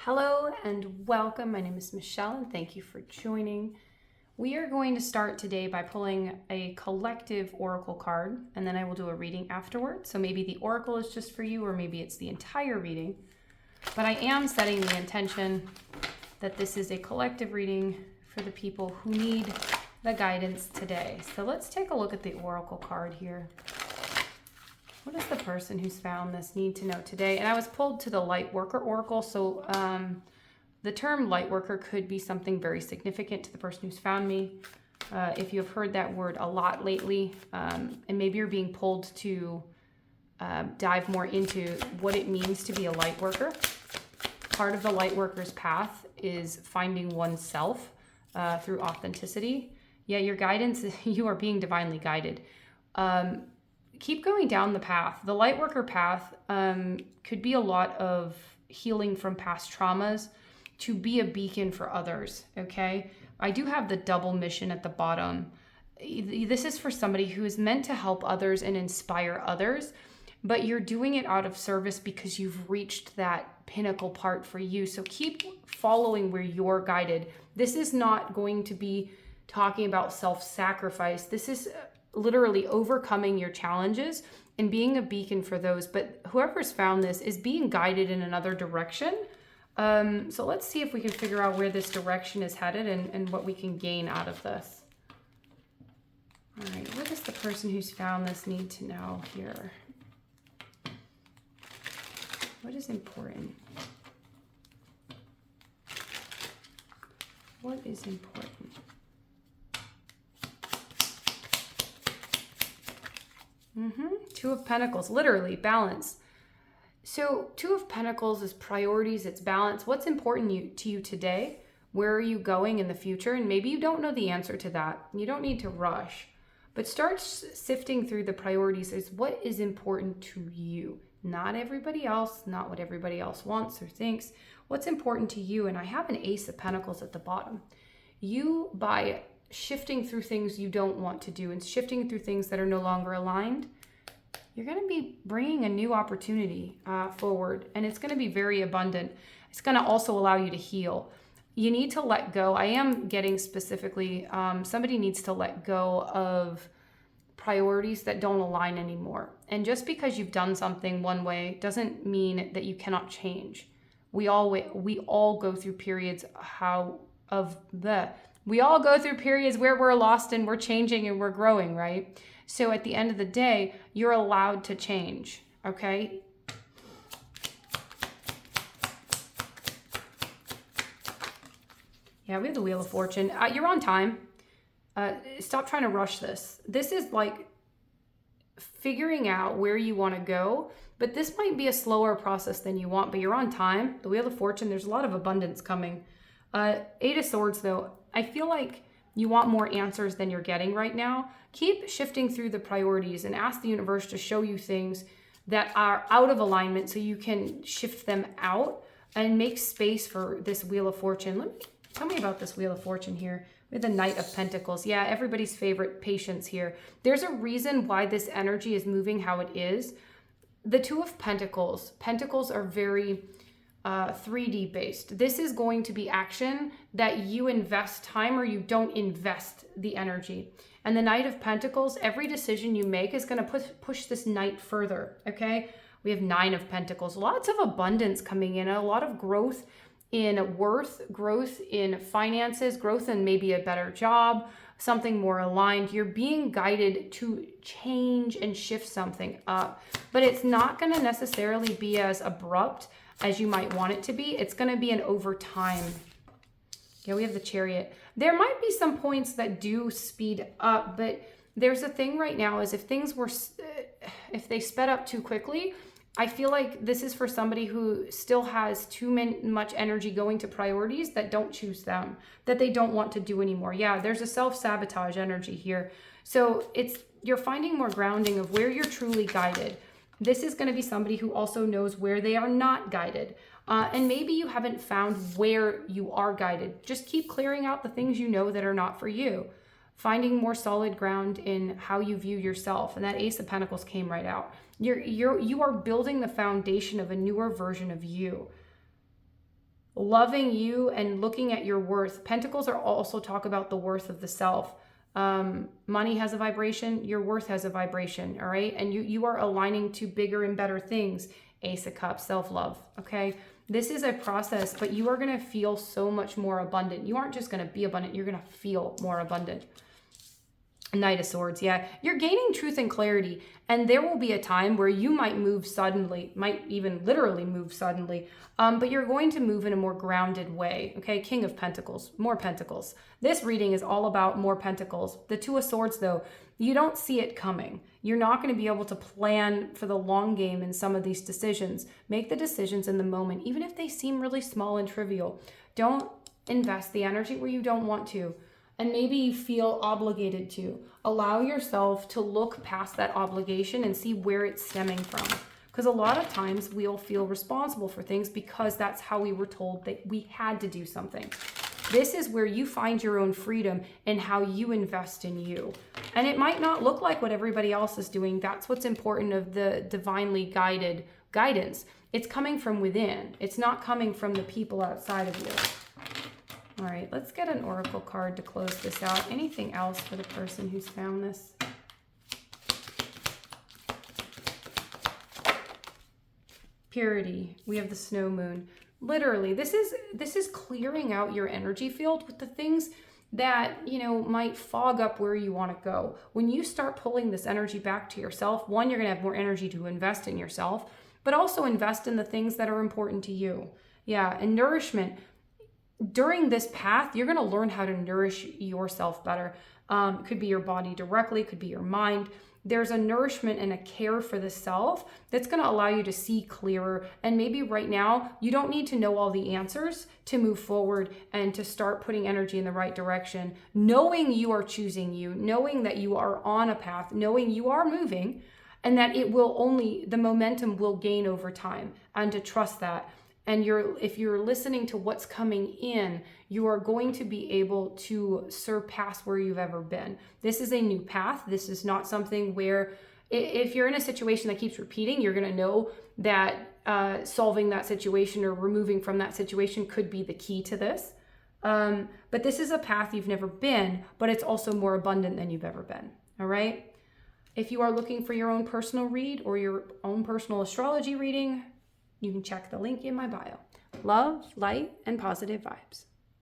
Hello and welcome. My name is Michelle and thank you for joining. We are going to start today by pulling a collective oracle card, and then I will do a reading afterwards. So maybe the oracle is just for you, or maybe it's the entire reading. But I am setting the intention that this is a collective reading for the people who need the guidance today. So let's take a look at the oracle card here. What does the person who's found this need to know today? And I was pulled to the Lightworker oracle, so the term Lightworker could be something very significant to the person who's found me. If you have heard that word a lot lately, and maybe you're being pulled to dive more into what it means to be a Lightworker. Part of the Lightworker's path is finding oneself through authenticity. Yeah, your guidance, you are being divinely guided. Keep going down the path. The Lightworker path could be a lot of healing from past traumas to be a beacon for others, okay? I do have the double mission at the bottom. This is for somebody who is meant to help others and inspire others, but you're doing it out of service because you've reached that pinnacle part for you. So keep following where you're guided. This is not going to be talking about self-sacrifice. This is literally overcoming your challenges and being a beacon for those. But whoever's found this is being guided in another direction. So let's see if we can figure out where this direction is headed and what we can gain out of this. All right, what does the person who's found this need to know here? What is important? What is important? Two of Pentacles, literally balance. So Two of Pentacles is priorities, it's balance. What's important to you today? Where are you going in the future? And maybe you don't know the answer to that. You don't need to rush, but start sifting through the priorities as what is important to you. Not everybody else, not what everybody else wants or thinks. What's important to you? And I have an Ace of Pentacles at the bottom. You, by shifting through things you don't want to do and shifting through things that are no longer aligned, you're going to be bringing a new opportunity forward, and it's going to be very abundant. It's going to also allow you to heal. You need to let go. I am getting specifically, somebody needs to let go of priorities that don't align anymore. And just because you've done something one way doesn't mean that you cannot change. We all go through periods we all go through periods where we're lost and we're changing and we're growing, right? So at the end of the day, you're allowed to change, okay? Yeah, we have the Wheel of Fortune. You're on time. Stop trying to rush this. This is like figuring out where you want to go, but this might be a slower process than you want, but you're on time. The Wheel of Fortune, there's a lot of abundance coming. Eight of Swords, though, I feel like you want more answers than you're getting right now. Keep shifting through the priorities and ask the universe to show you things that are out of alignment so you can shift them out and make space for this Wheel of Fortune. Tell me about this Wheel of Fortune here. We have the Knight of Pentacles. Yeah, everybody's favorite, patience here. There's a reason why this energy is moving how it is. The Two of Pentacles. Pentacles are very 3D based. This is going to be action that you invest time or you don't invest the energy. And the Knight of Pentacles, every decision you make is going to push this Knight further, okay? We have Nine of Pentacles. Lots of abundance coming in, a lot of growth in worth, growth in finances, growth in maybe a better job, something more aligned. You're being guided to change and shift something up, but it's not going to necessarily be as abrupt as you might want it to be. It's going to be an over time. Yeah, we have the Chariot. There might be some points that do speed up, but there's a thing right now is if they sped up too quickly, I feel like this is for somebody who still has too much energy going to priorities that don't choose them, that they don't want to do anymore. Yeah, there's a self-sabotage energy here. So you're finding more grounding of where you're truly guided. This is going to be somebody who also knows where they are not guided. And maybe you haven't found where you are guided. Just keep clearing out the things you know that are not for you. Finding more solid ground in how you view yourself. And that Ace of Pentacles came right out. You are building the foundation of a newer version of you. loving you and looking at your worth. Pentacles are also talk about the worth of the self. Money has a vibration, your worth has a vibration, all right? And you are aligning to bigger and better things. Ace of Cups, self-love, okay? This is a process, but you are going to feel so much more abundant. You aren't just going to be abundant, you're going to feel more abundant. Knight of Swords, yeah. You're gaining truth and clarity, and there will be a time where you might move suddenly, might even literally move suddenly, but you're going to move in a more grounded way, okay? King of Pentacles, more Pentacles. This reading is all about more Pentacles. The Two of Swords, though, you don't see it coming. You're not going to be able to plan for the long game in some of these decisions. Make the decisions in the moment, even if they seem really small and trivial. Don't invest the energy where you don't want to. And maybe you feel obligated to. Allow yourself to look past that obligation and see where it's stemming from. Because a lot of times we'll feel responsible for things because that's how we were told that we had to do something. This is where you find your own freedom and how you invest in you. And it might not look like what everybody else is doing. That's what's important of the divinely guided guidance. It's coming from within. It's not coming from the people outside of you. All right, let's get an oracle card to close this out. Anything else for the person who's found this? Purity. We have the snow moon. Literally, this is clearing out your energy field with the things that, you know, might fog up where you want to go. When you start pulling this energy back to yourself, one, you're going to have more energy to invest in yourself, but also invest in the things that are important to you. Yeah, and nourishment. During this path, you're going to learn how to nourish yourself better. It could be your body directly, it could be your mind. There's a nourishment and a care for the self that's going to allow you to see clearer. And maybe right now, you don't need to know all the answers to move forward and to start putting energy in the right direction. Knowing you are choosing you, knowing that you are on a path, knowing you are moving, and that it will only, the momentum will gain over time, and to trust that. And if you're listening to what's coming in, you are going to be able to surpass where you've ever been. This is a new path. This is not something where if you're in a situation that keeps repeating, you're going to know that solving that situation or removing from that situation could be the key to this. But this is a path you've never been, but it's also more abundant than you've ever been. All right. If you are looking for your own personal read or your own personal astrology reading, you can check the link in my bio. Love, light, and positive vibes.